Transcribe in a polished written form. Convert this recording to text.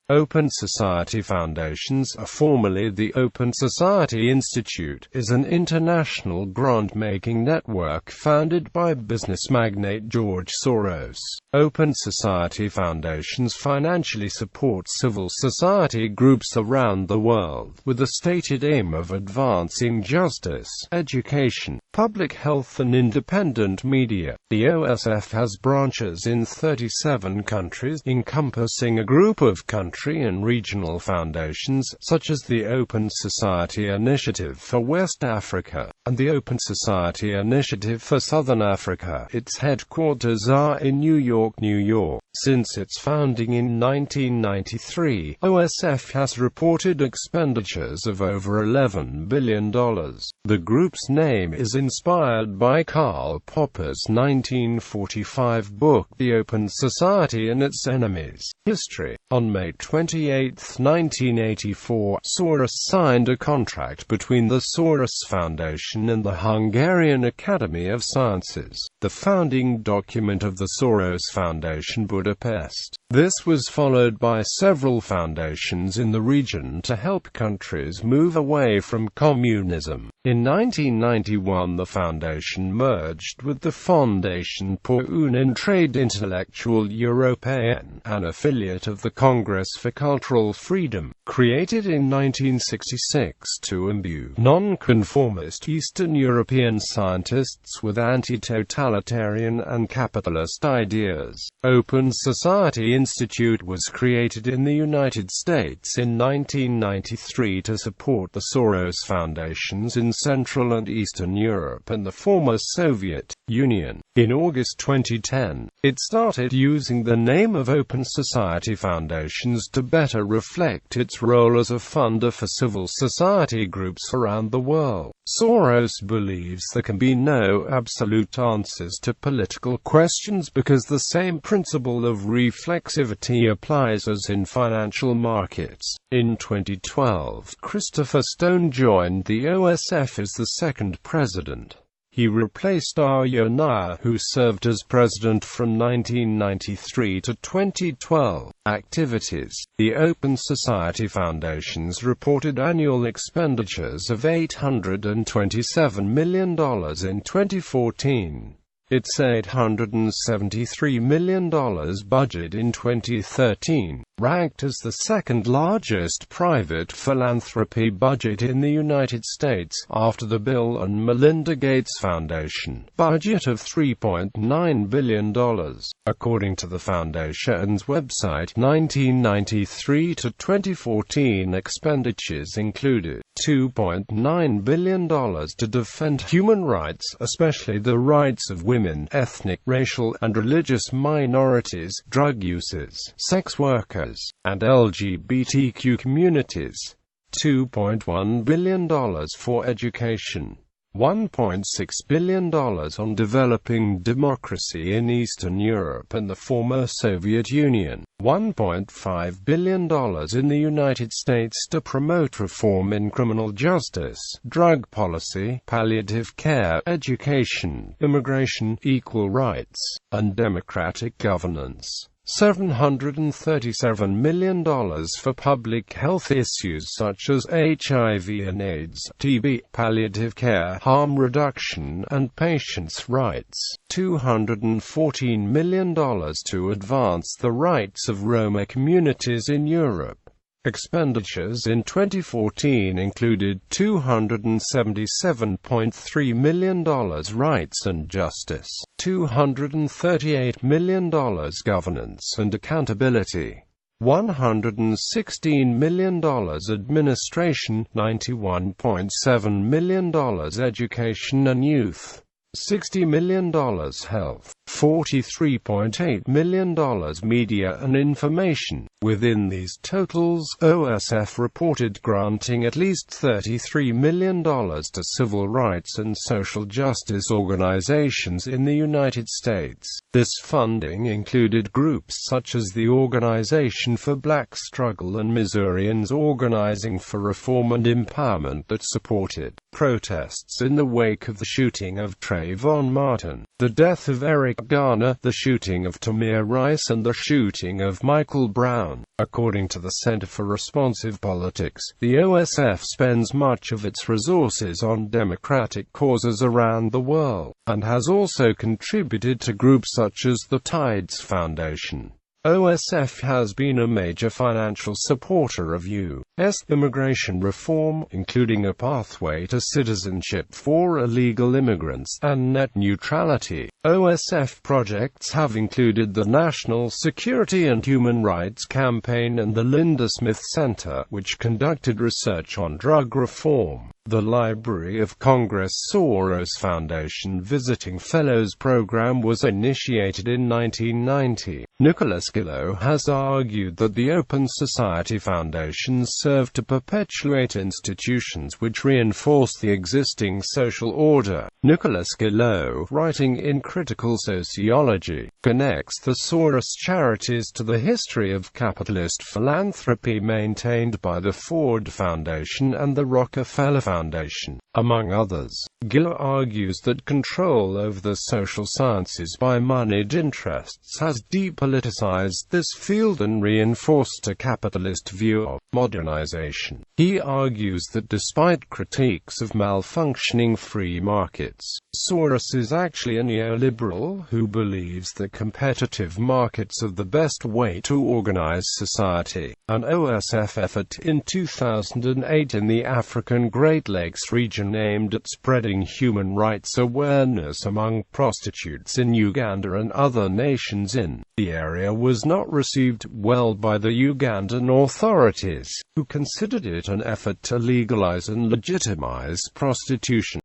Open Society Foundations, formerly the Open Society Institute, is an international grant-making network founded by business magnate George Soros. Open Society Foundations financially support civil society groups around the world, with the stated aim of advancing justice, education, public health and independent media. The OSF has branches in 37 countries, encompassing a group of country and regional foundations, such as the Open Society Initiative for West Africa, and the Open Society Initiative for Southern Africa. Its headquarters are in New York, New York. Since its founding in 1993, OSF has reported expenditures of over $11 billion. The group's name is inspired by Karl Popper's 1945 book The Open Society and Its Enemies. History. On May 28, 1984, Soros signed a contract between the Soros Foundation and the Hungarian Academy of Sciences, the founding document of the Soros Foundation, Budapest. This was followed by several foundations in the region to help countries move away from communism. In 1991, the foundation merged with the Fondation pour une entraide intellectuelle européenne, an affiliate of the Congress for Cultural Freedom, created in 1966 to imbue non-conformist Eastern European scientists with anti-totalitarian and capitalist ideas. Open Society Institute was created in the United States in 1993 to support the Soros Foundations in Central and Eastern Europe and the former Soviet Union. In August 2010, it started using the name of Open Society Foundations to better reflect its role as a funder for civil society groups around the world. Soros believes there can be no absolute answers to political questions because the same principle of reflexivity applies as in financial markets. In 2012, Christopher Stone joined the OSF as the second president. He replaced Arya Nair, who served as president from 1993 to 2012. Activities. The Open Society Foundations reported annual expenditures of $827 million in 2014. Its $873 million budget in 2013, ranked as the second-largest private philanthropy budget in the United States, after the Bill and Melinda Gates Foundation budget of $3.9 billion. According to the Foundation's website, 1993 to 2014 expenditures included $2.9 billion to defend human rights, especially the rights of women, ethnic, racial, and religious minorities, drug users, sex workers, and LGBTQ communities. $2.1 billion for education. $1.6 billion on developing democracy in Eastern Europe and the former Soviet Union. $1.5 billion in the United States to promote reform in criminal justice, drug policy, palliative care, education, immigration, equal rights, and democratic governance. $737 million for public health issues such as HIV and AIDS, TB, palliative care, harm reduction, and patients' rights. $214 million to advance the rights of Roma communities in Europe. Expenditures in 2014 included $277.3 million rights and justice, $238 million governance and accountability, $116 million administration, $91.7 million education and youth, $60 million health, $43.8 million media and information. Within these totals, OSF reported granting at least $33 million to civil rights and social justice organizations in the United States. This funding included groups such as the Organization for Black Struggle and Missourians Organizing for Reform and Empowerment that supported protests in the wake of the shooting of Trayvon Martin. The death of Eric Ghana, the shooting of Tamir Rice and the shooting of Michael Brown. According to the Center for Responsive Politics, the OSF spends much of its resources on democratic causes around the world, and has also contributed to groups such as the Tides Foundation. OSF has been a major financial supporter of U.S. immigration reform, including a pathway to citizenship for illegal immigrants, and net neutrality. OSF projects have included the National Security and Human Rights Campaign and the Linda Smith Center, which conducted research on drug reform. The Library of Congress Soros Foundation Visiting Fellows Program was initiated in 1990. Nicholas Gillow has argued that the Open Society Foundations serve to perpetuate institutions which reinforce the existing social order. Nicholas Gillow, writing in Critical Sociology, connects the Soros charities to the history of capitalist philanthropy maintained by the Ford Foundation and the Rockefeller Foundation, among others. Gillow argues that control over the social sciences by moneyed interests has depoliticized this field and reinforced a capitalist view of modernization. He argues that despite critiques of malfunctioning free markets, Soros is actually a neoliberal who believes that competitive markets are the best way to organize society. An OSF effort in 2008 in the African Great Lakes region aimed at spreading human rights awareness among prostitutes in Uganda and other nations in the area was not received well by the Ugandan authorities, who considered it an effort to legalize and legitimize prostitution.